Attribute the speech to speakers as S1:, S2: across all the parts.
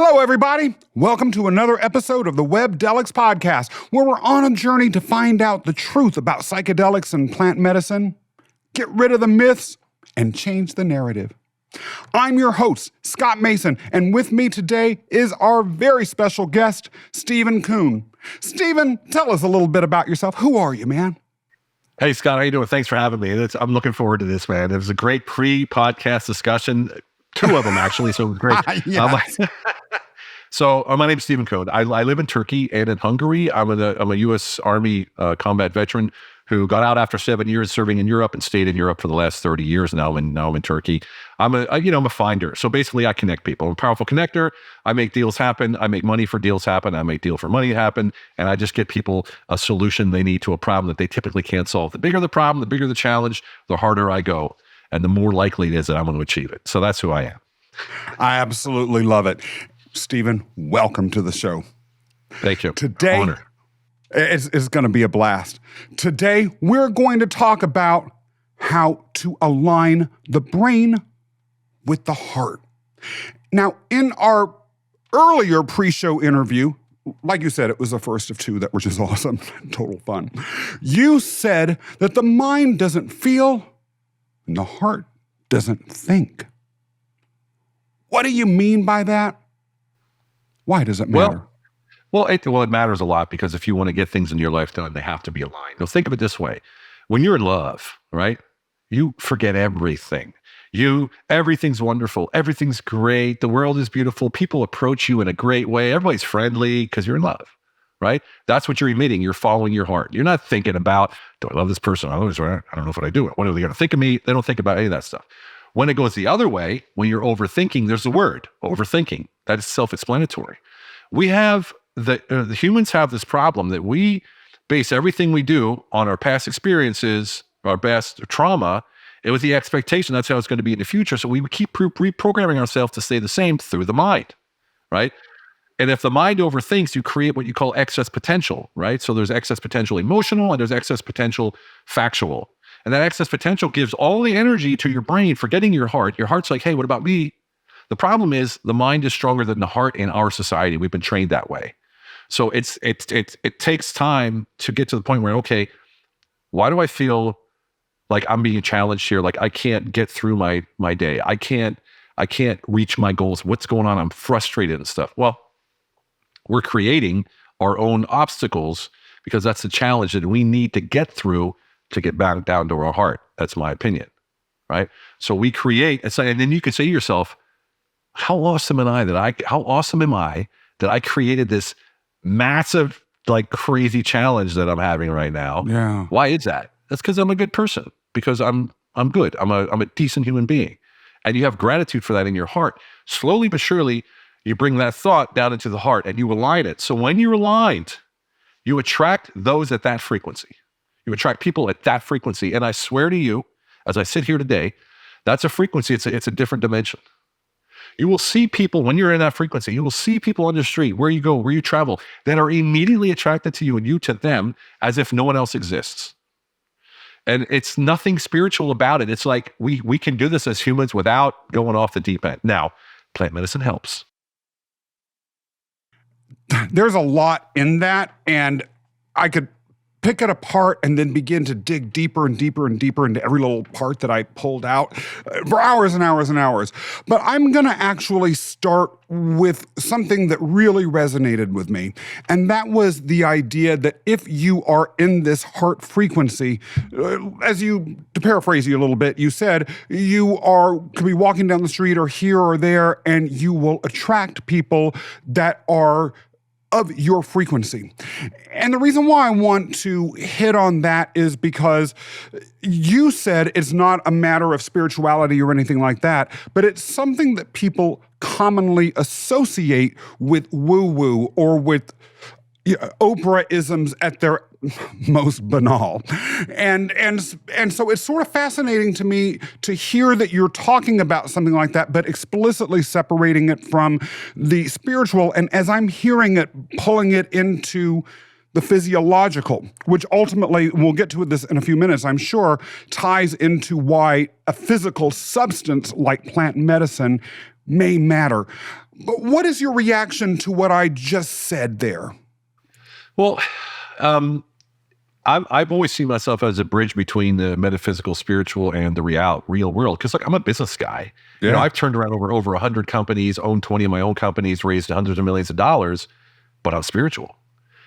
S1: Hello, everybody. Welcome to another episode of the Webdelics Podcast, where we're on a journey to find out the truth about psychedelics and plant medicine, get rid of the myths, and change the narrative. I'm your host, Scott Mason, and with me today is our very special guest, Steven Kuhn. Steven, tell us a little bit about yourself. Who are you, man?
S2: Hey, Scott, how you doing? Thanks for having me. I'm looking forward to this, man. It was a great pre-podcast discussion. Two of them, actually, so it was great.
S1: Yes.
S2: So my name is Steven Kuhn. I live in Turkey and in Hungary. I'm a U.S. Army combat veteran who got out after 7 years serving in Europe and stayed in Europe for the last 30 years. Now I'm in Turkey. I'm a finder. So basically, I connect people. I'm a powerful connector. I make deals happen. I make money for deals happen. I make deal for money happen. And I just get people a solution they need to a problem that they typically can't solve. The bigger the problem, the bigger the challenge, the harder I go. And the more likely it is that I'm going to achieve it. So that's who I am.
S1: I absolutely love it. Steven, welcome to the show.
S2: Thank you.
S1: Today,
S2: Honor.
S1: It's going to be a blast. Today, we're going to talk about how to align the brain with the heart. Now, in our earlier pre-show interview, like you said, it was the first of two that were just awesome, total fun. You said that the mind doesn't feel and the heart doesn't think. What do you mean by that? Why does it matter?
S2: Well, it matters a lot because if you want to get things in your life done, they have to be aligned. Now, think of it this way. When you're in love, right, you forget everything. Everything's wonderful. Everything's great. The world is beautiful. People approach you in a great way. Everybody's friendly because you're in love, right? That's what you're emitting. You're following your heart. You're not thinking about, do I love this person? I don't know if I do it. What are they going to think of me? They don't think about any of that stuff. When it goes the other way, when you're overthinking, there's the word, overthinking. That is self-explanatory. We have, the humans have this problem that we base everything we do on our past experiences, our past trauma, and with the expectation that's how it's going to be in the future. So we keep reprogramming ourselves to stay the same through the mind, right? And if the mind overthinks, you create what you call excess potential, right? So there's excess potential emotional and there's excess potential factual. And that excess potential gives all the energy to your brain, forgetting your heart. Your heart's like, hey, what about me? The problem is the mind is stronger than the heart in our society. We've been trained that way. So it takes time to get to the point where, okay, why do I feel like I'm being challenged here? Like I can't get through my day. I can't reach my goals. What's going on? I'm frustrated and stuff. Well, we're creating our own obstacles because that's the challenge that we need to get through to get back down to our heart. That's my opinion, right? So we create, and then you can say to yourself, how awesome am I that I created this massive, like crazy challenge that I'm having right now?
S1: Yeah.
S2: Why is that? That's because I'm a good person, because I'm good. I'm a decent human being. And you have gratitude for that in your heart. Slowly but surely, you bring that thought down into the heart and you align it. So when you're aligned, you attract those at that frequency. You attract people at that frequency. And I swear to you, as I sit here today, that's a frequency. It's a different dimension. You will see people, when you're in that frequency, you will see people on the street, where you go, where you travel, that are immediately attracted to you and you to them as if no one else exists. And it's nothing spiritual about it. It's like we can do this as humans without going off the deep end. Now, plant medicine helps.
S1: There's a lot in that, and I could pick it apart and then begin to dig deeper and deeper and deeper into every little part that I pulled out for hours and hours and hours. But I'm going to actually start with something that really resonated with me. And that was the idea that if you are in this heart frequency, to paraphrase you a little bit, you said could be walking down the street or here or there, and you will attract people that are of your frequency. And the reason why I want to hit on that is because you said it's not a matter of spirituality or anything like that, but it's something that people commonly associate with woo-woo or with Oprah-isms at their most banal. And so it's sort of fascinating to me to hear that you're talking about something like that, but explicitly separating it from the spiritual. And as I'm hearing it, pulling it into the physiological, which ultimately, we'll get to this in a few minutes, I'm sure, ties into why a physical substance like plant medicine may matter. But what is your reaction to what I just said there?
S2: Well, I've always seen myself as a bridge between the metaphysical, spiritual, and the real world. Because I'm a business guy.
S1: Yeah.
S2: You know, I've turned around over 100 companies, owned 20 of my own companies, raised hundreds of millions of dollars, but I'm spiritual.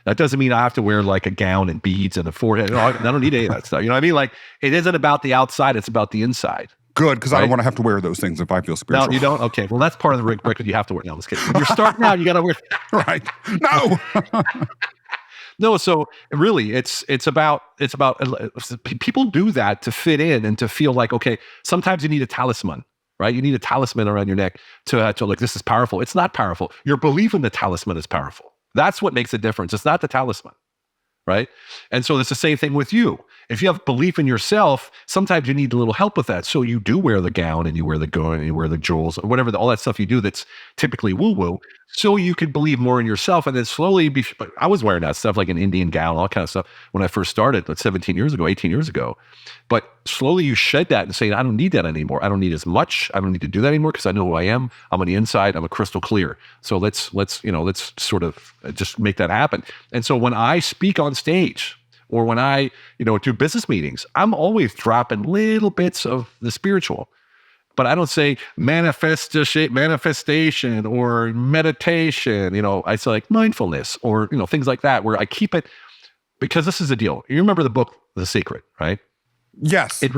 S2: That doesn't mean I have to wear like a gown and beads and a forehead. No, I don't need any of that stuff. You know what I mean? Like, it isn't about the outside; it's about the inside.
S1: Good, because I don't want to have to wear those things if I feel spiritual.
S2: No, you don't? Okay. Well, that's part of the record you have to wear. No, I'm just kidding. When you're starting out, you got to wear.
S1: Right. No.
S2: No, so really, it's about people do that to fit in and to feel like, okay, sometimes you need a talisman, right? You need a talisman around your neck to like, this is powerful. It's not powerful. Your belief in the talisman is powerful. That's what makes a difference. It's not the talisman, right? And so it's the same thing with you. If you have belief in yourself, sometimes you need a little help with that. So you do wear the gown and you wear the gown and you wear the jewels, or whatever, all that stuff you do that's typically woo-woo, so you can believe more in yourself. And then slowly, I was wearing that stuff like an Indian gown, all kind of stuff when I first started, 18 years ago. But slowly you shed that and say, I don't need that anymore. I don't need as much. I don't need to do that anymore because I know who I am. I'm on the inside. I'm a crystal clear. So let's sort of just make that happen. And so when I speak on stage, or when I, do business meetings, I'm always dropping little bits of the spiritual, but I don't say manifestation or meditation. I say like mindfulness or, things like that, where I keep it, because this is the deal. You remember the book, The Secret, right?
S1: Yes.
S2: It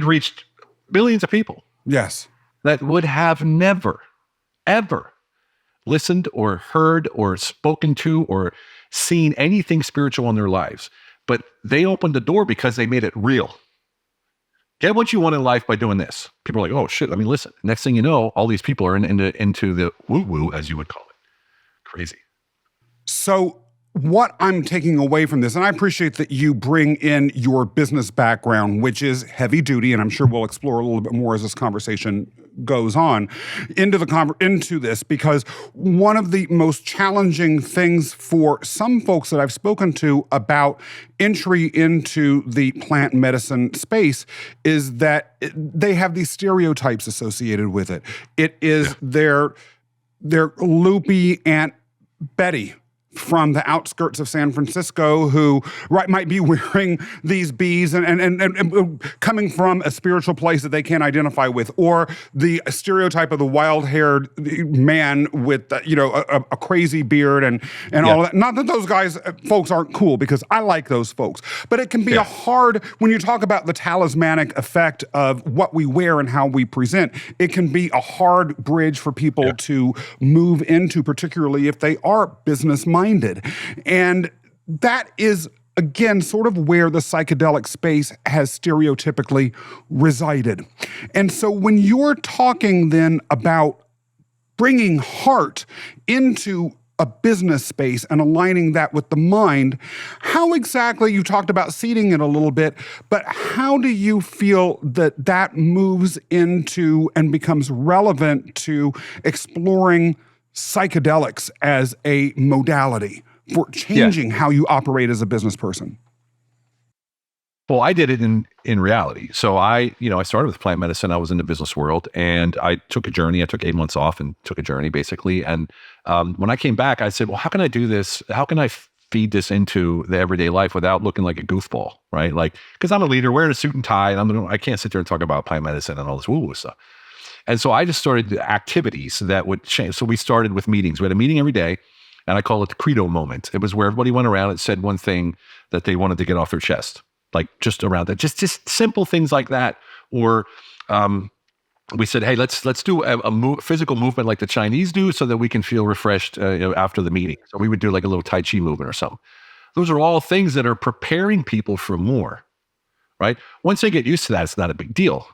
S2: reached billions of people.
S1: Yes.
S2: That would have never, ever listened or heard or spoken to or seen anything spiritual in their lives. But they opened the door because they made it real. Get what you want in life by doing this. People are like, oh shit, listen. Next thing you know, all these people are into the woo-woo, as you would call it. Crazy.
S1: So what I'm taking away from this, and I appreciate that you bring in your business background, which is heavy duty, and I'm sure we'll explore a little bit more as this conversation goes on into this, because one of the most challenging things for some folks that I've spoken to about entry into the plant medicine space is that they have these stereotypes associated with it. It is their loopy Aunt Betty from the outskirts of San Francisco who might be wearing these beads and coming from a spiritual place that they can't identify with, or the stereotype of the wild-haired man with a crazy beard and all of that. Not that those folks aren't cool, because I like those folks, but it can be a hard, when you talk about the talismanic effect of what we wear and how we present, it can be a hard bridge for people to move into, particularly if they are business-minded. And that is, again, sort of where the psychedelic space has stereotypically resided. And so when you're talking then about bringing heart into a business space and aligning that with the mind, how exactly, you talked about seeding it a little bit, but how do you feel that moves into and becomes relevant to exploring psychedelics as a modality for changing how you operate as a business person?
S2: Well, I did it in reality. So I started with plant medicine. I was in the business world, and I took a journey. I took 8 months off and took a journey, basically. And when I came back, I said, well, how can I do this? How can I feed this into the everyday life without looking like a goofball, right? Like, because I'm a leader, wearing a suit and tie, and I can't sit there and talk about plant medicine and all this woo-woo stuff. And so I just started activities that would change. So we started with meetings. We had a meeting every day, and I call it the credo moment. It was where everybody went around and said one thing that they wanted to get off their chest, like just around that, just simple things like that. Or we said, hey, let's do a physical movement like the Chinese do, so that we can feel refreshed after the meeting. So we would do like a little Tai Chi movement or something. Those are all things that are preparing people for more, right? Once they get used to that, it's not a big deal.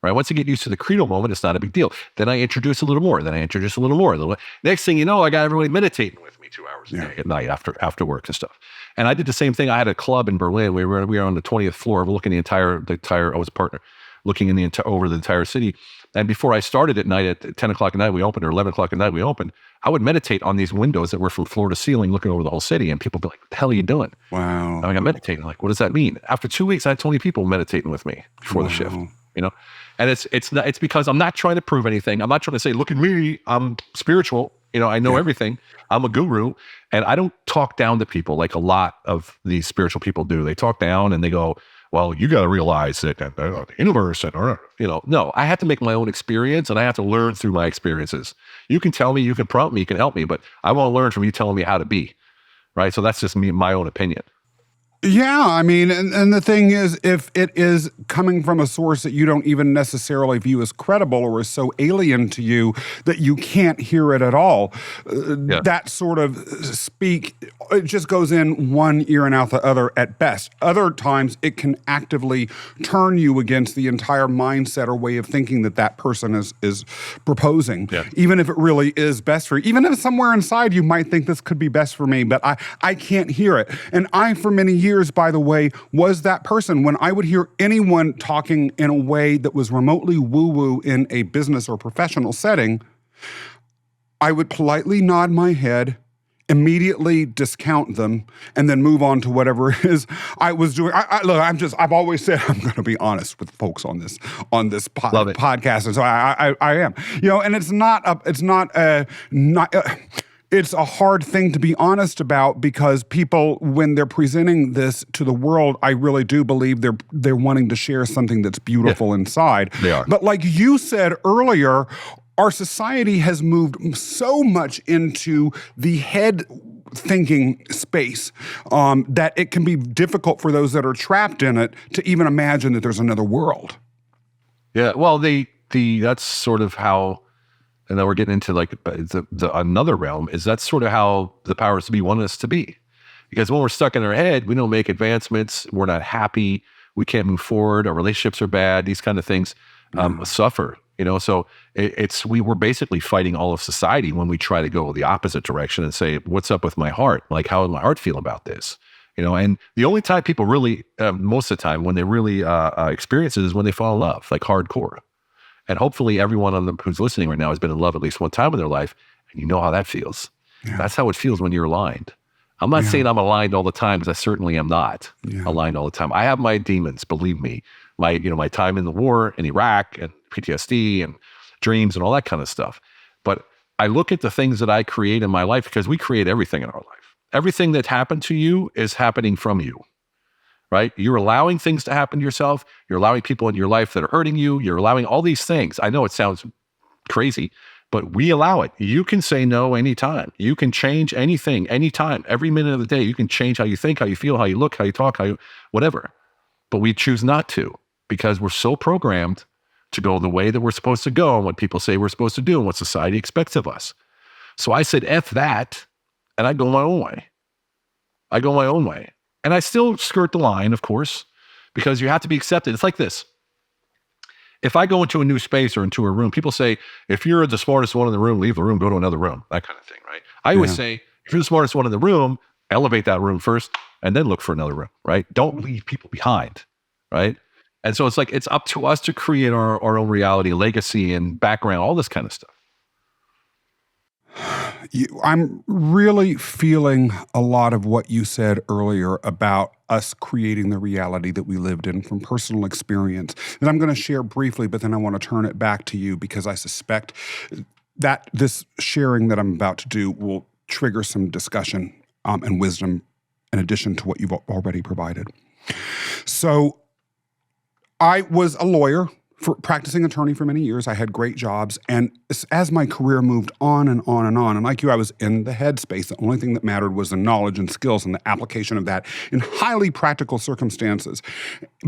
S2: Right? Once you get used to the credo moment, it's not a big deal. Then I introduce a little more. Then I introduce a little more. Next thing you know, I got everybody meditating with me 2 hours a day at night after work and stuff. And I did the same thing. I had a club in Berlin. We were on the 20th floor, looking the entire. I was a partner, looking over the entire city. And before I started at night, at 10 o'clock at night, we opened, or 11 o'clock at night, we opened. I would meditate on these windows that were from floor to ceiling, looking over the whole city. And people would be like, what the hell are you doing?
S1: Wow.
S2: I got meditating. Like, what does that mean? After 2 weeks, I had 20 people meditating with me before the shift. And it's because I'm not trying to prove anything. I'm not trying to say, look at me, I'm spiritual. I know everything. I'm a guru. And I don't talk down to people like a lot of these spiritual people do. They talk down and they go, well, you got to realize that the universe, and no, I have to make my own experience, and I have to learn through my experiences. You can tell me, you can prompt me, you can help me, but I won't learn from you telling me how to be, right? So that's just my own opinion.
S1: Yeah, I mean, and the thing is, if it is coming from a source that you don't even necessarily view as credible or is so alien to you that you can't hear it at all, that sort of speak, it just goes in one ear and out the other at best. Other times, it can actively turn you against the entire mindset or way of thinking that person is proposing, even if it really is best for you. Even if somewhere inside you might think this could be best for me, but I can't hear it. And I, for many years, by the way, was that person. When I would hear anyone talking in a way that was remotely woo-woo in a business or professional setting, I would politely nod my head, immediately discount them, and then move on to whatever it is I was doing. I've always said I'm going to be honest with folks on this podcast, and so I am. And it's a hard thing to be honest about, because people, when they're presenting this to the world, I really do believe they're wanting to share something that's beautiful inside.
S2: They are.
S1: But like you said earlier, our society has moved so much into the head thinking space that it can be difficult for those that are trapped in it to even imagine that there's another world.
S2: Yeah, well, that's sort of how. And then we're getting into like another realm, is that's sort of how the powers to be want us to be. Because when we're stuck in our head, we don't make advancements, we're not happy, we can't move forward, our relationships are bad, these kind of things suffer. So we're basically fighting all of society when we try to go the opposite direction and say, what's up with my heart? Like, how does my heart feel about this? And the only time people really, most of the time, when they really experience it is when they fall in love, like hardcore. And hopefully everyone who's listening right now has been in love at least one time in their life, and you know how that feels. Yeah. That's how it feels when you're aligned. I'm not saying I'm aligned all the time, because I certainly am not aligned all the time. I have my demons, believe me. My time in the war in Iraq and PTSD and dreams and all that kind of stuff. But I look at the things that I create in my life, because we create everything in our life. Everything that happened to you is happening from you. Right? You're allowing things to happen to yourself. You're allowing people in your life that are hurting you. You're allowing all these things. I know it sounds crazy, but we allow it. You can say no anytime. You can change anything, anytime, every minute of the day. You can change how you think, how you feel, how you look, how you talk, whatever. But we choose not to, because we're so programmed to go the way that we're supposed to go, and what people say we're supposed to do, and what society expects of us. So I said, F that, and I go my own way. And I still skirt the line, of course, because you have to be accepted. It's like this. If I go into a new space or into a room, people say, if you're the smartest one in the room, leave the room, go to another room, that kind of thing, right? I always say, if you're the smartest one in the room, elevate that room first, and then look for another room, right? Don't leave people behind, right? And so it's like, it's up to us to create our own reality, legacy, and background, all this kind of stuff.
S1: I'm really feeling a lot of what you said earlier about us creating the reality that we lived in from personal experience. And I'm going to share briefly, but then I want to turn it back to you, because I suspect that this sharing that I'm about to do will trigger some discussion and wisdom in addition to what you've already provided. So I was a lawyer, practicing attorney for many years. I had great jobs. And as my career moved on and on and on, and like you, I was in the headspace. The only thing that mattered was the knowledge and skills and the application of that in highly practical circumstances.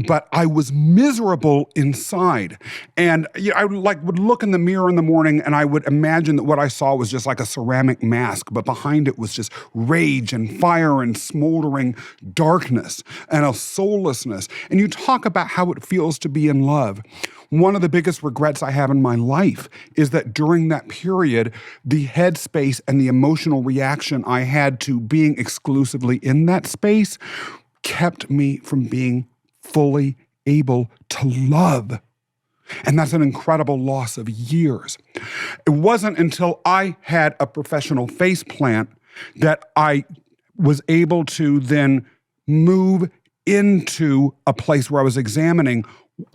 S1: But I was miserable inside. And I would look in the mirror in the morning, and I would imagine that what I saw was just like a ceramic mask, but behind it was just rage and fire and smoldering darkness and a soullessness. And you talk about how it feels to be in love. One of the biggest regrets I have in my life is that during that period, the headspace and the emotional reaction I had to being exclusively in that space kept me from being fully able to love. And that's an incredible loss of years. It wasn't until I had a professional face plant that I was able to then move into a place where I was examining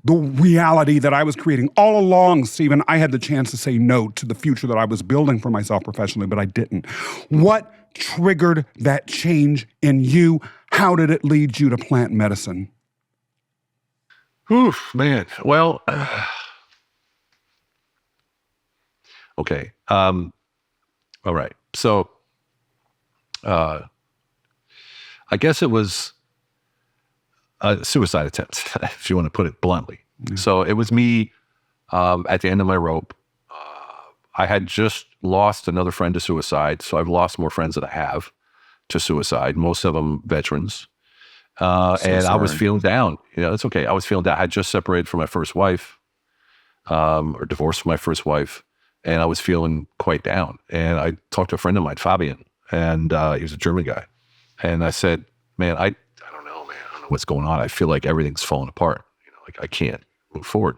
S1: the reality that I was creating. All along, Steven, I had the chance to say no to the future that I was building for myself professionally, but I didn't. What triggered that change in you? How did it lead you to plant medicine?
S2: Oof, man. Well, okay. All right. So, I guess it was a suicide attempt, if you want to put it bluntly. Yeah. So it was me at the end of my rope. I had just lost another friend to suicide. So I've lost more friends than I have to suicide, most of them veterans. And sorry. I was feeling down. It's okay. I was feeling down. I had just separated from my first wife, or divorced from my first wife, and I was feeling quite down. And I talked to a friend of mine, Fabian, and he was a German guy. And I said, man, I don't know, man. I don't know what's going on. I feel like everything's falling apart. I can't move forward.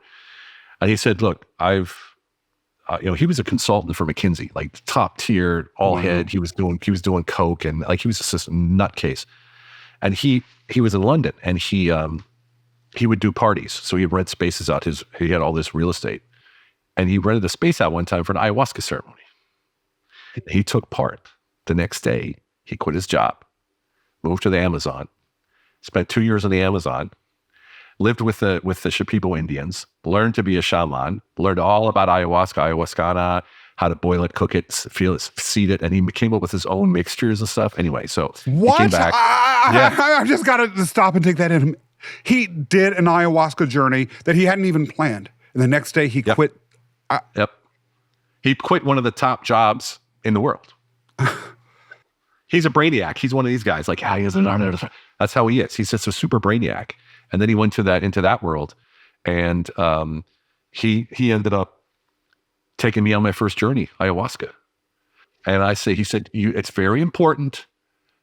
S2: And he said, look, he was a consultant for McKinsey, like top tier, all head. He was doing coke, and like he was just a nutcase. And he was in London, and he would do parties. So he'd rent spaces out. He had all this real estate, and he rented a space out one time for an ayahuasca ceremony. He took part. The next day, he quit his job, moved to the Amazon, spent 2 years in the Amazon, lived with the Shipibo Indians, learned to be a shaman, learned all about ayahuasca, how to boil it, cook it, feel it, seed it, and he came up with his own mixtures and stuff. Anyway, so
S1: what?
S2: He came back.
S1: I just got to stop and take that in. He did an ayahuasca journey that he hadn't even planned, and the next day he quit.
S2: Yep. He quit one of the top jobs in the world. He's a brainiac. He's one of these guys. Like, that's how he is. He's just a super brainiac. And then he went into that world, and he ended up taking me on my first journey, ayahuasca. And he said, it's very important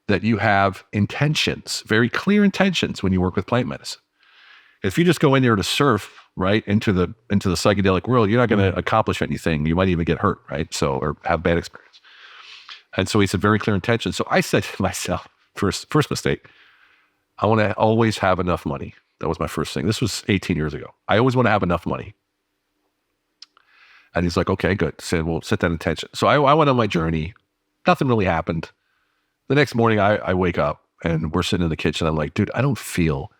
S2: that you have intentions, very clear intentions when you work with plant medicine. If you just go in there to surf, right, into the psychedelic world, you're not going to accomplish anything. You might even get hurt, right? So, or have bad experience. And so he said, very clear intentions. So I said to myself, first mistake, I want to always have enough money. That was my first thing. This was 18 years ago. I always want to have enough money. And he's like, okay, good. Said, well, set that intention. So I went on my journey. Nothing really happened. The next morning I wake up and we're sitting in the kitchen. I'm like, dude, I don't feel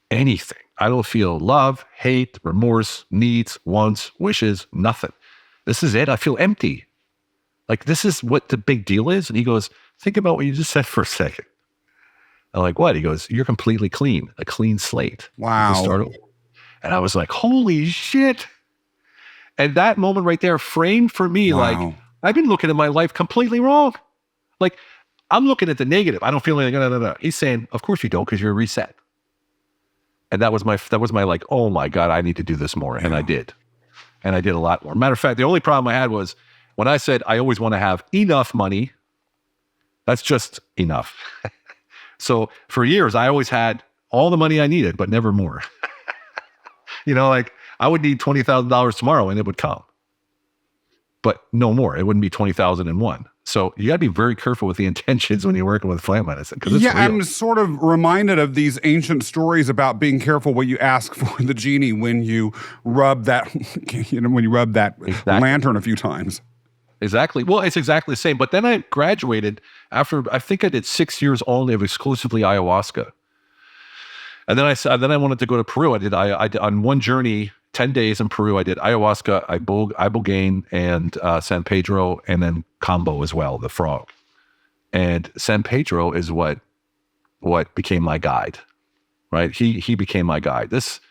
S2: anything. I don't feel love, hate, remorse, needs, wants, wishes, nothing. This is it. I feel empty. Like, this is what the big deal is. And he goes, think about what you just said for a second. I'm like, what? He goes, you're completely clean, a clean slate.
S1: Wow.
S2: And I was like, holy shit. And that moment right there framed for me, like, I've been looking at my life completely wrong. Like, I'm looking at the negative. I don't feel anything. He's saying, of course you don't, because you're reset. And that was my like, oh my God, I need to do this more. And I did. And I did a lot more. Matter of fact, the only problem I had was when I said I always want to have enough money, that's just enough. So for years, I always had all the money I needed, but never more. Like I would need $20,000 tomorrow and it would come, but no more. It wouldn't be 20,001. So you got to be very careful with the intentions when you're working with plant medicine.
S1: Yeah, I'm sort of reminded of these ancient stories about being careful what you ask for the genie when you rub that, exactly. Lantern a few times.
S2: Exactly. Well, it's exactly the same. But then I graduated after, I think I did 6 years only of exclusively ayahuasca. And then I wanted to go to Peru. I did on one journey, 10 days in Peru. I did ayahuasca, ibogaine, and San Pedro, and then combo as well, the frog. And San Pedro is what became my guide, right? He became my guide. This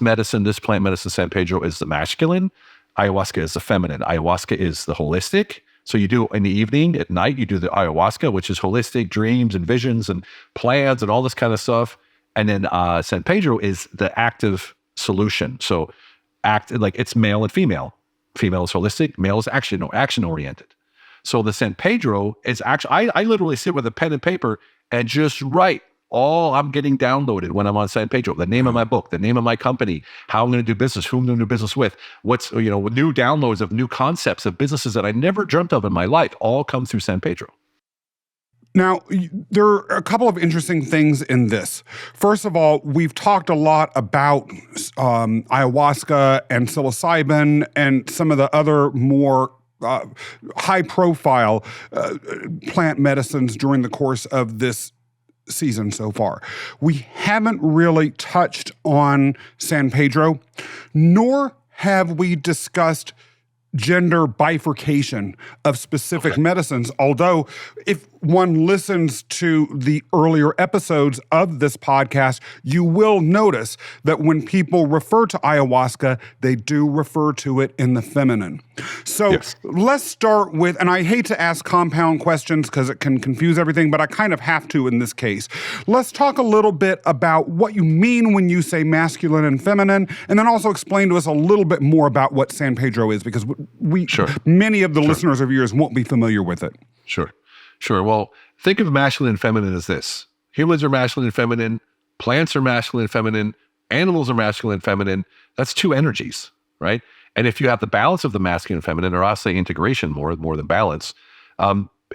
S2: medicine, this plant medicine, San Pedro, is the masculine. Ayahuasca is the feminine. Ayahuasca is the holistic. So you do in the evening, at night, you do the ayahuasca, which is holistic, dreams and visions and plans and all this kind of stuff. And then San Pedro is the active solution. So like it's male and female. Female is holistic, male is action oriented. So the San Pedro is actually, I literally sit with a pen and paper and just write all I'm getting downloaded when I'm on San Pedro, the name of my book, the name of my company, how I'm going to do business, who I'm going to do business with, what's, new downloads of new concepts of businesses that I never dreamt of in my life all come through San Pedro.
S1: Now, there are a couple of interesting things in this. First of all, we've talked a lot about ayahuasca and psilocybin and some of the other more high-profile plant medicines during the course of this season so far. We haven't really touched on San Pedro, nor have we discussed gender bifurcation of specific medicines. Although, if one listens to the earlier episodes of this podcast, you will notice that when people refer to ayahuasca, they do refer to it in the feminine. So let's start with, and I hate to ask compound questions because it can confuse everything, but I kind of have to in this case. Let's talk a little bit about what you mean when you say masculine and feminine, and then also explain to us a little bit more about what San Pedro is, because many of the listeners of yours won't be familiar with it.
S2: Sure. Well, think of masculine and feminine as this. Humans are masculine and feminine. Plants are masculine and feminine. Animals are masculine and feminine. That's two energies, right? And if you have the balance of the masculine and feminine, or I'll say integration more than balance,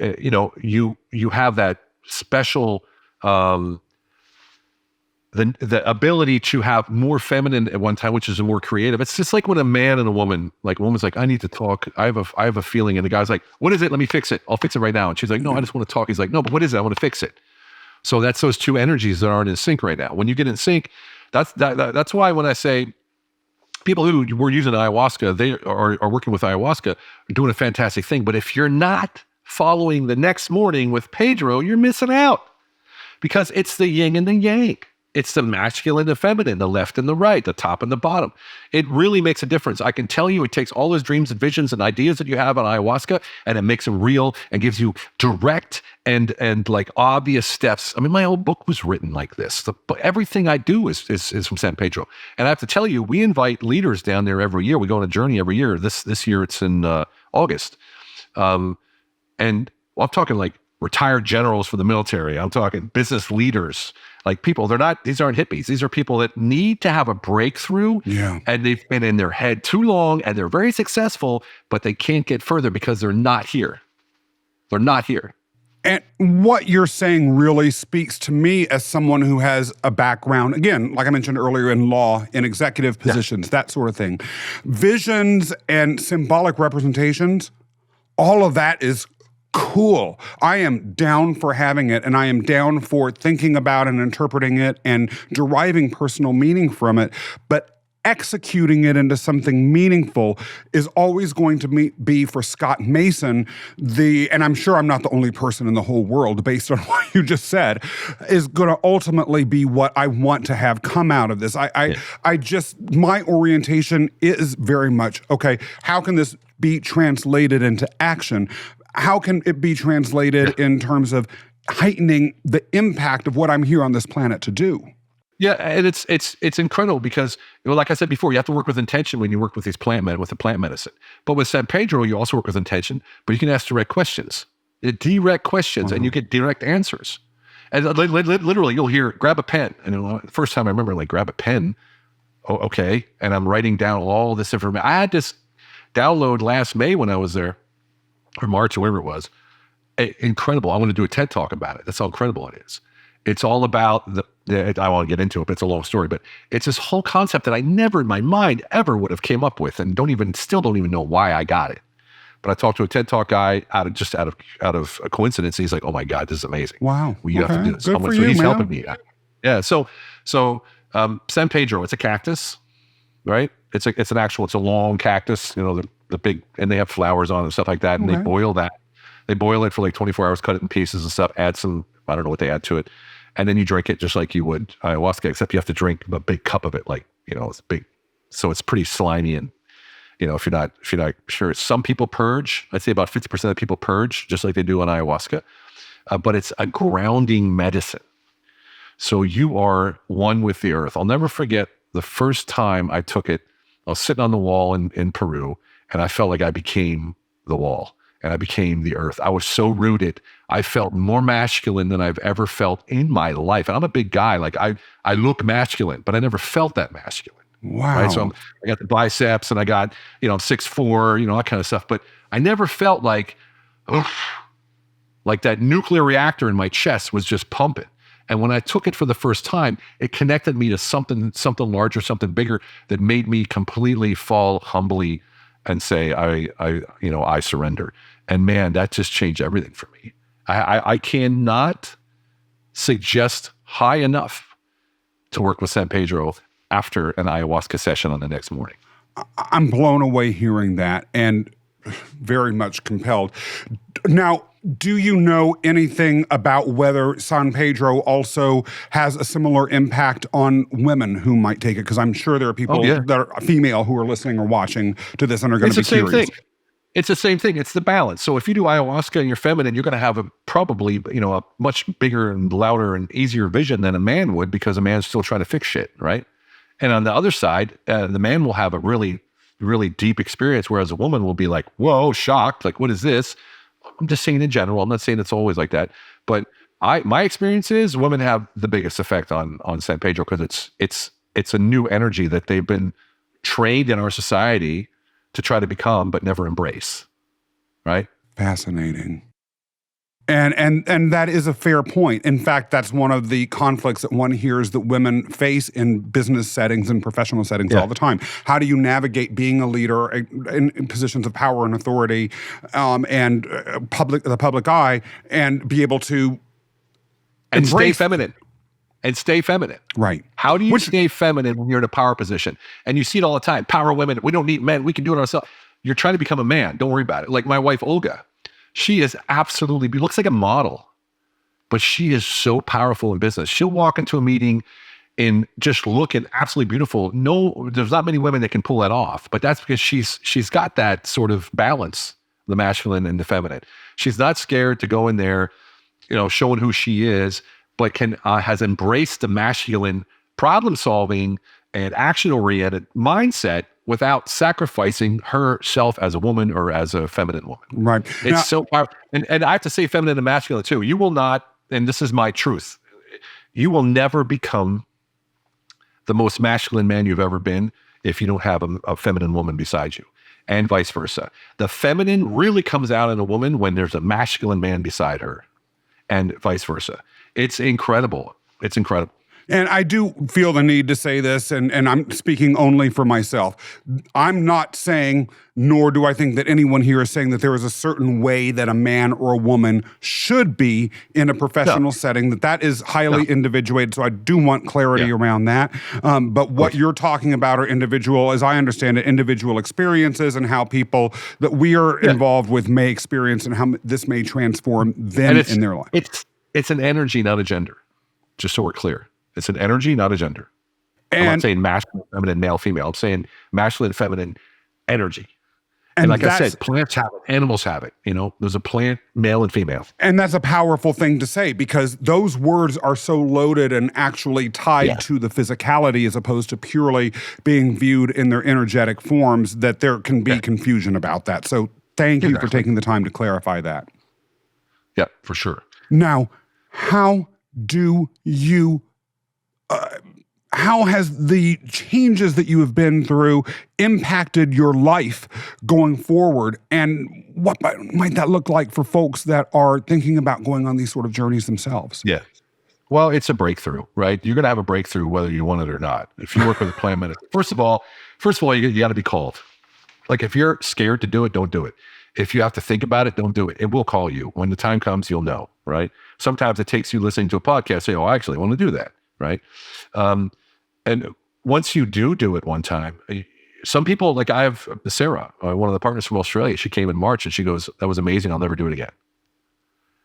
S2: you have that special the ability to have more feminine at one time, which is more creative. It's just like when a man and a woman, like a woman's like, I need to talk. I have a feeling. And the guy's like, what is it? Let me fix it. I'll fix it right now. And she's like, no, I just want to talk. He's like, no, but what is it? I want to fix it. So that's those two energies that aren't in sync right now. When you get in sync, that's why when I say people who were using ayahuasca, they are working with ayahuasca, are doing a fantastic thing. But if you're not following the next morning with Pedro, you're missing out, because it's the yin and the yang. It's the masculine and feminine, the left and the right, the top and the bottom. It really makes a difference. I can tell you, it takes all those dreams and visions and ideas that you have on ayahuasca, and it makes them real and gives you direct and like obvious steps. I mean, my whole book was written like this. But everything I do is from San Pedro. And I have to tell you, we invite leaders down there every year. We go on a journey every year. This year it's in August. And I'm talking like retired generals for the military. I'm talking business leaders, like people. These aren't hippies. These are people that need to have a breakthrough.
S1: Yeah.
S2: And they've been in their head too long, and they're very successful, but they can't get further because they're not here. They're not here.
S1: And what you're saying really speaks to me as someone who has a background, again, like I mentioned earlier, in law, in executive positions, that sort of thing. Visions and symbolic representations, all of that is cool. I am down for having it, and I am down for thinking about and interpreting it and deriving personal meaning from it. But executing it into something meaningful is always going to be for Scott Mason, and I'm sure I'm not the only person in the whole world, based on what you just said, is going to ultimately be what I want to have come out of this. My orientation is very much, okay, how can this be translated into action? How can it be translated in terms of heightening the impact of what I'm here on this planet to do?
S2: Yeah, and it's incredible because, like I said before, you have to work with intention when you work with the plant medicine. But with San Pedro, you also work with intention, but you can ask direct questions, and you get direct answers. And literally, you'll hear, grab a pen. And the first time I remember, like, grab a pen. Oh, okay. And I'm writing down all this information. I had this download last May when I was there, or March, or whatever it was. Incredible. I want to do a TED Talk about it. That's how incredible it is. It's all about I won't get into it, but it's a long story. But it's this whole concept that I never in my mind ever would have came up with, and still don't even know why I got it. But I talked to a TED Talk guy out of a coincidence. And he's like, "Oh my God, this is amazing!
S1: Wow,
S2: you have to do this."
S1: Good for
S2: so
S1: you,
S2: he's
S1: man.
S2: helping me. Yeah. So San Pedro, it's a cactus, right? It's a long cactus. The big, and they have flowers on it and stuff like that. And they boil that. They boil it for like 24 hours, cut it in pieces and stuff. Add some, I don't know what they add to it. And then you drink it just like you would ayahuasca, except you have to drink a big cup of it, it's big. So it's pretty slimy. And, if you're not sure, some people purge. I'd say about 50% of people purge, just like they do on ayahuasca. But it's a grounding medicine. So you are one with the earth. I'll never forget the first time I took it. I was sitting on the wall in Peru, and I felt like I became the wall. And I became the earth. I was so rooted. I felt more masculine than I've ever felt in my life. And I'm a big guy. Like I look masculine, but I never felt that masculine.
S1: Wow.
S2: Right? So I got the biceps, and I got, I'm 6'4", that kind of stuff. But I never felt like, Like that nuclear reactor in my chest was just pumping. And when I took it for the first time, it connected me to something larger, something bigger that made me completely fall humbly and say, I surrender. And man, that just changed everything for me. I cannot suggest high enough to work with San Pedro after an ayahuasca session on the next morning.
S1: I'm blown away hearing that and very much compelled. Now, do you know anything about whether San Pedro also has a similar impact on women who might take it? Because I'm sure there are people that are female who are listening or watching to this and are going to be curious.
S2: Same thing. It's the same thing. It's the balance. So if you do ayahuasca and you're feminine, you're going to have probably a much bigger and louder and easier vision than a man would, because a man's still trying to fix shit, right? And on the other side, the man will have a really, really deep experience, whereas a woman will be like, whoa, shocked. Like, what is this? I'm just saying in general. I'm not saying it's always like that. But my experience is women have the biggest effect on San Pedro, because it's a new energy that they've been trained in our society to try to become, but never embrace. Right?
S1: Fascinating. And that is a fair point. In fact, that's one of the conflicts that one hears that women face in business settings and professional settings all the time. How do you navigate being a leader in positions of power and authority, and the public eye, and be able to
S2: stay feminine? And stay feminine.
S1: Right.
S2: How do you stay feminine when you're in a power position? And you see it all the time. Power women. We don't need men. We can do it ourselves. You're trying to become a man. Don't worry about it. Like my wife, Olga. She is looks like a model, but she is so powerful in business. She'll walk into a meeting and just looking absolutely beautiful. No, there's not many women that can pull that off, but that's because she's got that sort of balance, the masculine and the feminine. She's not scared to go in there, showing who she is, but has embraced the masculine problem solving and action oriented mindset without sacrificing herself as a woman or as a feminine woman.
S1: Right.
S2: It's so powerful. And I have to say feminine and masculine too. You will not, and this is my truth, you will never become the most masculine man you've ever been if you don't have a feminine woman beside you, and vice versa. The feminine really comes out in a woman when there's a masculine man beside her, and vice versa. It's incredible. It's incredible.
S1: And I do feel the need to say this, and I'm speaking only for myself. I'm not saying, nor do I think that anyone here is saying that there is a certain way that a man or a woman should be in a professional setting, that is highly individuated. So I do want clarity around that. But what you're talking about are individual, as I understand it, individual experiences and how people that we are involved with may experience and how this may transform them in their life.
S2: It's an energy, not a gender, just so we're clear. It's an energy, not a gender. I'm not saying masculine, feminine, male, female. I'm saying masculine, feminine energy. And like I said, plants have it, animals have it. There's a plant, male and female.
S1: And that's a powerful thing to say, because those words are so loaded and actually tied to the physicality as opposed to purely being viewed in their energetic forms, that there can be confusion about that. So thank you for taking the time to clarify that.
S2: Yeah, for sure.
S1: Now, how do you... how has the changes that you have been through impacted your life going forward? And what might that look like for folks that are thinking about going on these sort of journeys themselves?
S2: Yeah. Well, it's a breakthrough, right? You're going to have a breakthrough whether you want it or not. If you work with a plant medicine, first of all, you got to be called. Like if you're scared to do it, don't do it. If you have to think about it, don't do it. It will call you. When the time comes, you'll know, right? Sometimes it takes you listening to a podcast, say, I actually want to do that. Right. And once you do it one time, some people, like I have Sarah, one of the partners from Australia, she came in March and she goes, that was amazing. I'll never do it again.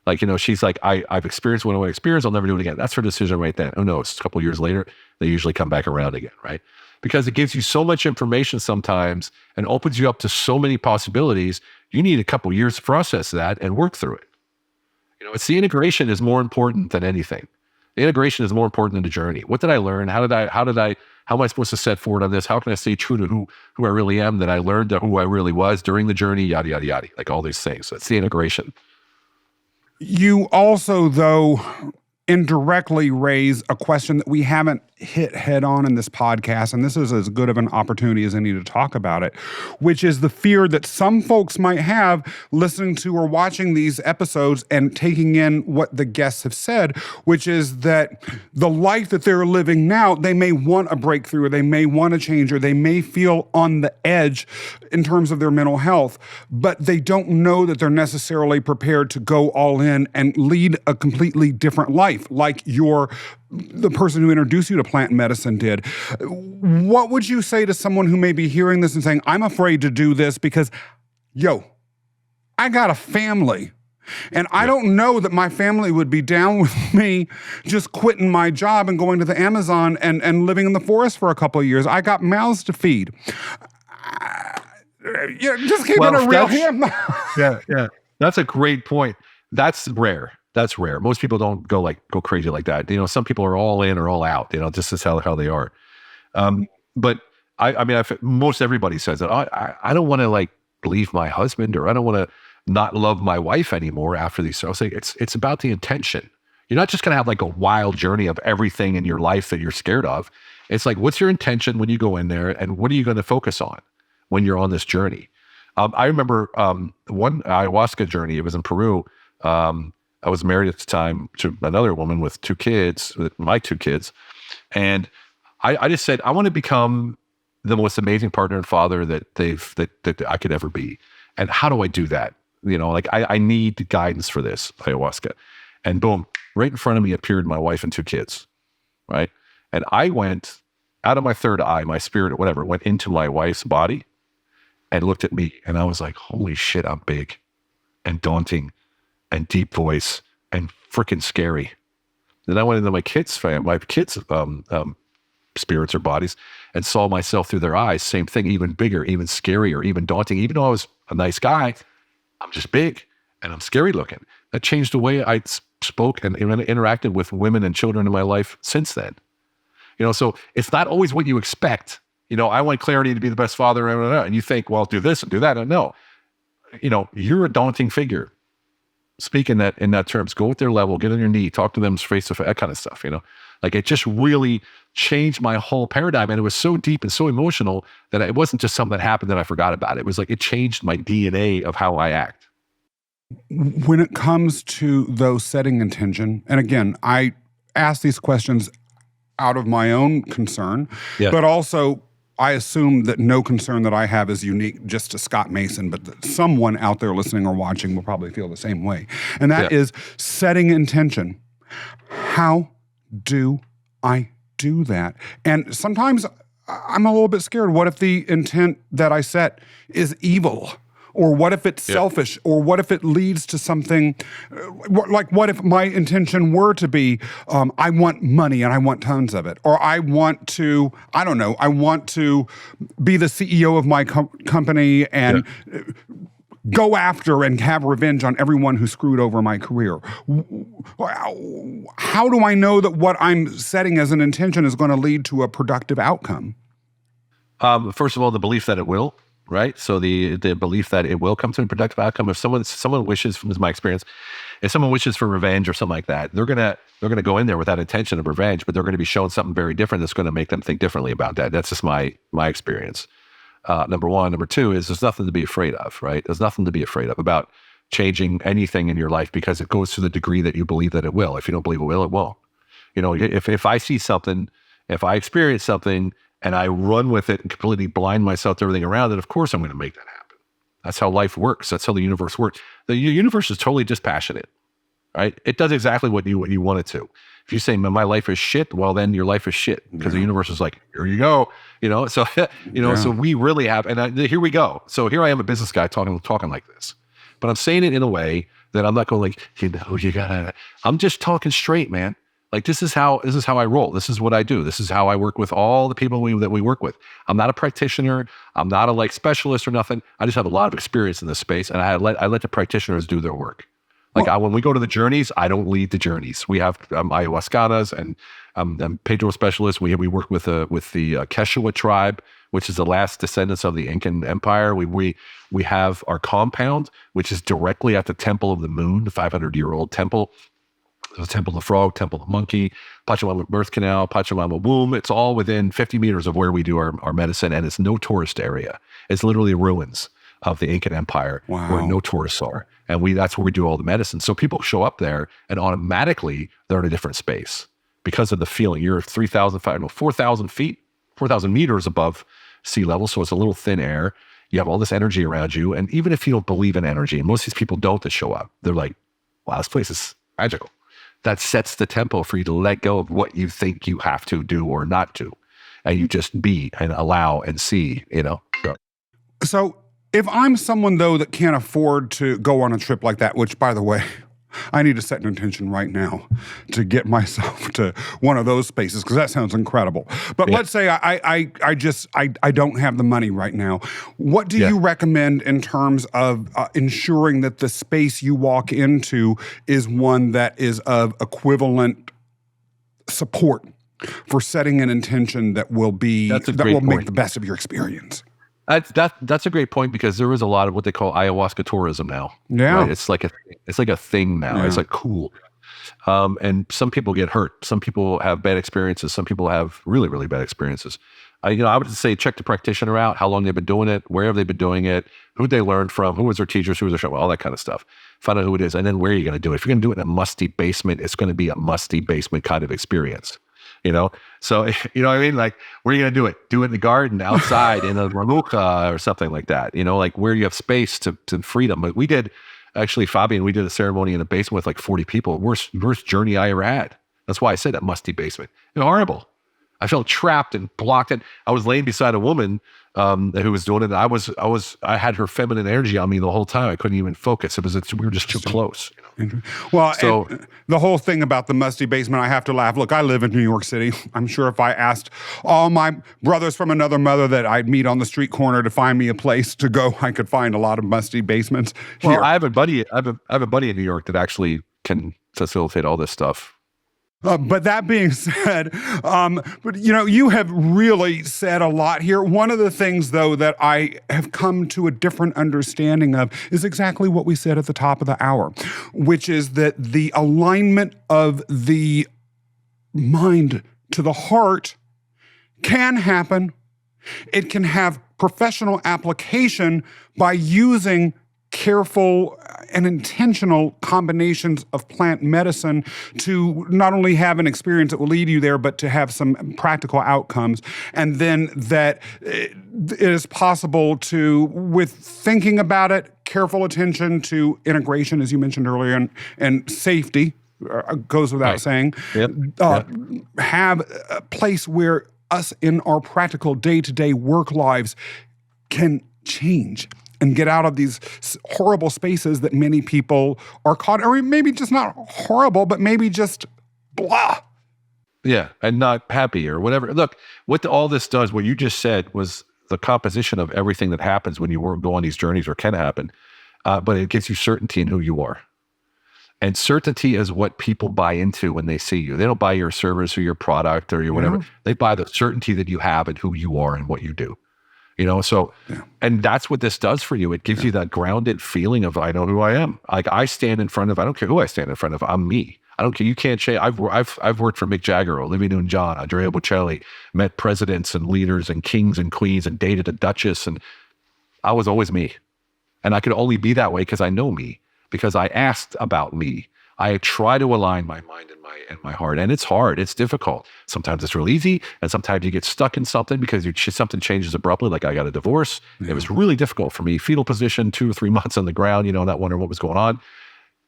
S2: Like, she's like, I've experienced what I experienced. I'll never do it again. That's her decision right then. Oh no, it's a couple of years later, they usually come back around again. Right. Because it gives you so much information sometimes and opens you up to so many possibilities. You need a couple of years to process that and work through it. It's the integration is more important than anything. The integration is more important than the journey. What did I learn? How am I supposed to set forward on this? How can I stay true to who I really am, that I learned who I really was during the journey, yada, yada, yada, like all these things. So it's the integration.
S1: You also, though, indirectly raise a question that we haven't hit head on in this podcast, and this is as good of an opportunity as any to talk about it, which is the fear that some folks might have listening to or watching these episodes and taking in what the guests have said, which is that the life that they're living now, they may want a breakthrough, or they may want to change, or they may feel on the edge in terms of their mental health, but they don't know that they're necessarily prepared to go all in and lead a completely different life, like the person who introduced you to plant medicine did. What would you say to someone who may be hearing this and saying, I'm afraid to do this because, I got a family, and I don't know that my family would be down with me just quitting my job and going to the Amazon and living in the forest for a couple of years. I got mouths to feed. Just keep it a real hand.
S2: Yeah. That's a great point. That's rare. Most people don't go crazy like that. Some people are all in or all out. Just as how they are. But most everybody says that. I don't want to leave my husband, or I don't want to not love my wife anymore after these. So I'll say it's about the intention. You're not just going to have a wild journey of everything in your life that you're scared of. It's what's your intention when you go in there, and what are you going to focus on when you're on this journey? I remember one ayahuasca journey. It was in Peru. I was married at the time to another woman with my two kids. And I just said, I want to become the most amazing partner and father that I could ever be. And how do I do that? I need guidance for this ayahuasca. And boom, right in front of me appeared my wife and two kids, right? And I went out of my third eye, my spirit or whatever, went into my wife's body and looked at me. And I was like, holy shit, I'm big and daunting and deep voice and freaking scary. Then I went into my kids' spirits or bodies and saw myself through their eyes. Same thing, even bigger, even scarier, even daunting. Even though I was a nice guy, I'm just big and I'm scary looking. That changed the way I spoke and interacted with women and children in my life since then. So it's not always what you expect. I want clarity to be the best father, and you think, well, do this and do that. No, you're a daunting figure. Speak in that terms. Go with their level, get on your knee, talk to them face to face, that kind of stuff. It just really changed my whole paradigm, and it was so deep and so emotional that it wasn't just something that happened that I forgot about. It was it changed my DNA of how I act.
S1: When it comes to those setting intention, and again, I ask these questions out of my own concern, but also I assume that no concern that I have is unique just to Scott Mason, but that someone out there listening or watching will probably feel the same way. And that is setting intention. How do I do that? And sometimes I'm a little bit scared. What if the intent that I set is evil? Or what if it's selfish? Or what if it leads to something, what if my intention were to be, I want money and I want tons of it. Or I want to be the CEO of my company and go after and have revenge on everyone who screwed over my career. How do I know that what I'm setting as an intention is going to lead to a productive outcome?
S2: First of all, the belief that it will. Right. So the belief that it will come to a productive outcome. If someone wishes, from my experience, if someone wishes for revenge or something like that, they're gonna go in there with that intention of revenge, but they're going to be shown something very different that's going to make them think differently about that. That's just my experience. Number one. Number two is there's nothing to be afraid of. Right. There's nothing to be afraid of about changing anything in your life, because it goes to the degree that you believe that it will. If you don't believe it will, it won't. If I see something, if I experience something, and I run with it and completely blind myself to everything around it, of course I'm going to make that happen. That's how life works. That's how the universe works. The universe is totally dispassionate, right? It does exactly what you want it to. If you say, my life is shit, well, then your life is shit, because the universe is like, here you go. So we really have, and here we go. So here I am, a business guy talking like this, but I'm saying it in a way that I'm not going I'm just talking straight, man. This is how I roll. This is what I do. This is how I work with all the people that we work with. I'm not a practitioner. I'm not a specialist or nothing. I just have a lot of experience in this space, and I let the practitioners do their work. When we go to the journeys, I don't lead the journeys. We have ayahuascanas and Pedro specialists. We work with the Quechua tribe, which is the last descendants of the Incan Empire. We have our compound, which is directly at the Temple of the Moon, the 500-year-old temple. the Temple of the Frog, Temple of the Monkey, Pachamama Birth Canal, Pachamama Womb. It's all within 50 meters of where we do our medicine, and it's no tourist area. It's literally ruins of the Incan Empire where no tourists are. And that's where we do all the medicine. So people show up there and automatically they're in a different space because of the feeling. You're 4,000 feet, 4,000 meters above sea level. So it's a little thin air. You have all this energy around you. And even if you don't believe in energy, and most of these people don't that show up, they're like, wow, this place is magical. That sets the tempo for you to let go of what you think you have to do or not do. And you just be and allow and see,
S1: So if I'm someone, though, that can't afford to go on a trip like that, which, by the way, I need to set an intention right now to get myself to one of those spaces, because that sounds incredible. But let's say I don't have the money right now. What do you recommend in terms of ensuring that the space you walk into is one that is of equivalent support for setting an intention that will make the best of your experience?
S2: That's a great point, because there is a lot of what they call ayahuasca tourism now.
S1: Yeah,
S2: right? It's like a thing now. Yeah. It's like cool, and some people get hurt. Some people have bad experiences. Some people have really, really bad experiences. I would say check the practitioner out, how long they've been doing it, where have they been doing it, who they learned from, who was their teachers, who was their show, all that kind of stuff. Find out who it is, and then where are you going to do it. If you're going to do it in a musty basement, it's going to be a musty basement kind of experience. So, you know what I mean? Like, where are you going to do it? Do it in the garden, outside, in a ramuka or something like that, like where you have space to freedom. But we did, actually, Fabian, we did a ceremony in a basement with like 40 people. Worst journey I ever had. That's why I said that musty basement. Horrible. I felt trapped and blocked. And I was laying beside a woman who was doing it. And I had her feminine energy on me the whole time. I couldn't even focus. We were just too close.
S1: Well, so the whole thing about the musty basement, I have to laugh. Look, I live in New York City. I'm sure if I asked all my brothers from another mother that I'd meet on the street corner to find me a place to go, I could find a lot of musty basements here.
S2: Well, I have a buddy in New York that actually can facilitate all this stuff.
S1: But that being said, you have really said a lot here. One of the things, though, that I have come to a different understanding of is exactly what we said at the top of the hour, which is that the alignment of the mind to the heart can happen. It can have professional application by using careful and intentional combinations of plant medicine to not only have an experience that will lead you there, but to have some practical outcomes. And then that it is possible to, with thinking about it, careful attention to integration, as you mentioned earlier, and safety, goes without saying, have a place where us in our practical day-to-day work lives can change and get out of these horrible spaces that many people are caught, or maybe just not horrible, but maybe just blah.
S2: Yeah, and not happy or whatever. Look, what all this does, what you just said, was the composition of everything that happens when you go on these journeys, or can happen, but it gives you certainty in who you are. And certainty is what people buy into when they see you. They don't buy your service or your product or your whatever. They buy the certainty that you have and who you are and what you do. And that's what this does for you. It gives you that grounded feeling of, I know who I am. Like, I stand in front of, I don't care who I stand in front of, I'm me. I don't care. You can't change. I've worked for Mick Jagger, Olivia Newton-John, Andrea Bocelli, met presidents and leaders and kings and queens, and dated a duchess. And I was always me. And I could only be that way because I know me, because I asked about me. I try to align my mind and my heart, and it's hard. It's difficult. Sometimes it's real easy, and sometimes you get stuck in something because something changes abruptly. Like, I got a divorce. It was really difficult for me. Fetal position, 2 or 3 months on the ground, not wondering what was going on.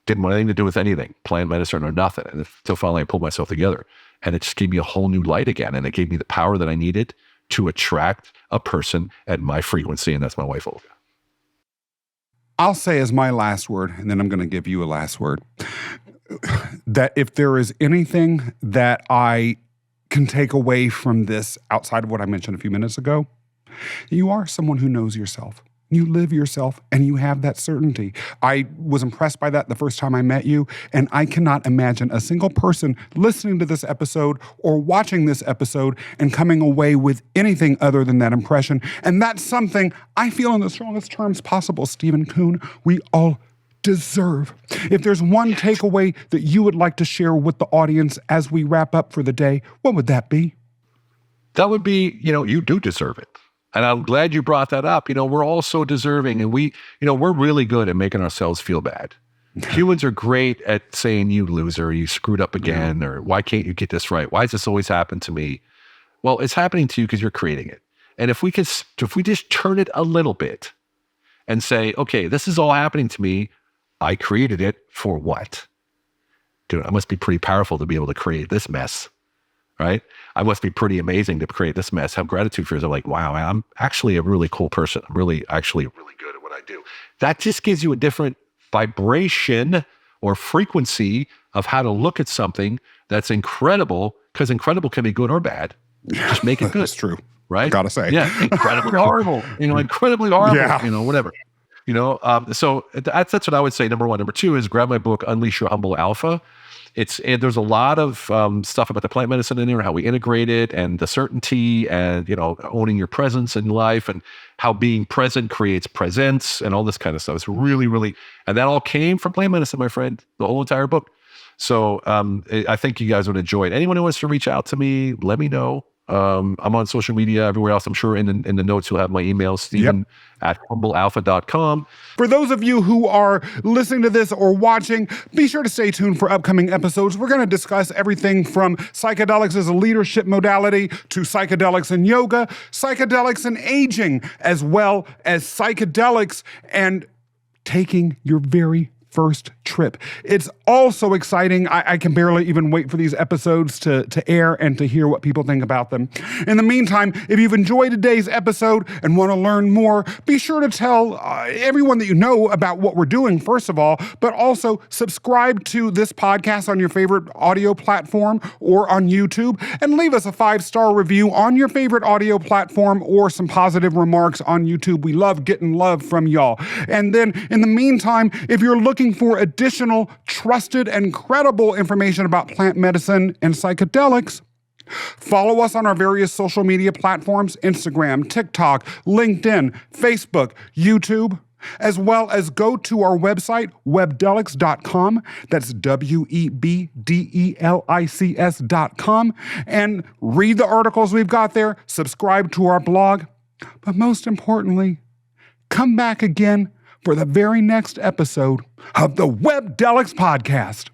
S2: Didn't want anything to do with anything, plant medicine or nothing. And until finally I pulled myself together, and it just gave me a whole new light again, and it gave me the power that I needed to attract a person at my frequency, and that's my wife, Olga.
S1: I'll say as my last word, and then I'm going to give you a last word, that if there is anything that I can take away from this outside of what I mentioned a few minutes ago, you are someone who knows yourself. You live yourself, and you have that certainty. I was impressed by that the first time I met you, and I cannot imagine a single person listening to this episode or watching this episode and coming away with anything other than that impression. And that's something I feel in the strongest terms possible, Steven Kuhn, we all deserve. If there's one takeaway that you would like to share with the audience as we wrap up for the day, what would that be?
S2: That would be, you do deserve it. And I'm glad you brought that up. We're all so deserving, and we're really good at making ourselves feel bad. Humans are great at saying, you loser, you screwed up again, or why can't you get this right? Why does this always happen to me? Well, it's happening to you because you're creating it. And if we just turn it a little bit and say, okay, this is all happening to me. I created it for what? Dude, I must be pretty powerful to be able to create this mess, right? I must be pretty amazing to create this mess. Have gratitude for it. I'm like, wow, I'm actually a really cool person. I'm really good at what I do. That just gives you a different vibration or frequency of how to look at something that's incredible, because incredible can be good or bad. Just make it good.
S1: That's true.
S2: Right?
S1: Gotta say.
S2: Yeah, incredibly horrible. Incredibly horrible.
S1: Yeah.
S2: Whatever. So that's what I would say. Number one. Number two is grab my book, Unleash Your Humble Alpha. There's a lot of stuff about the plant medicine in there, how we integrate it, and the certainty, and owning your presence in life, and how being present creates presence, and all this kind of stuff. It's really, really, and that all came from plant medicine, my friend. The whole entire book. So I think you guys would enjoy it. Anyone who wants to reach out to me, let me know. I'm on social media everywhere else. I'm sure in the notes you'll have my email, Steven at humblealpha.com.
S1: For those of you who are listening to this or watching, be sure to stay tuned for upcoming episodes. We're going to discuss everything from psychedelics as a leadership modality to psychedelics and yoga, psychedelics and aging, as well as psychedelics and taking your very first trip. It's all so exciting. I can barely even wait for these episodes to air and to hear what people think about them. In the meantime, if you've enjoyed today's episode and want to learn more, be sure to tell everyone that you know about what we're doing, first of all, but also subscribe to this podcast on your favorite audio platform or on YouTube, and leave us a 5-star review on your favorite audio platform or some positive remarks on YouTube. We love getting love from y'all. And then in the meantime, if you're looking for additional trusted and credible information about plant medicine and psychedelics, follow us on our various social media platforms: Instagram, TikTok, LinkedIn, Facebook, YouTube, as well as go to our website, webdelics.com. That's WEBDELICS.com, and read the articles we've got there, subscribe to our blog, but most importantly, come back again for the very next episode of the Webdelics Podcast.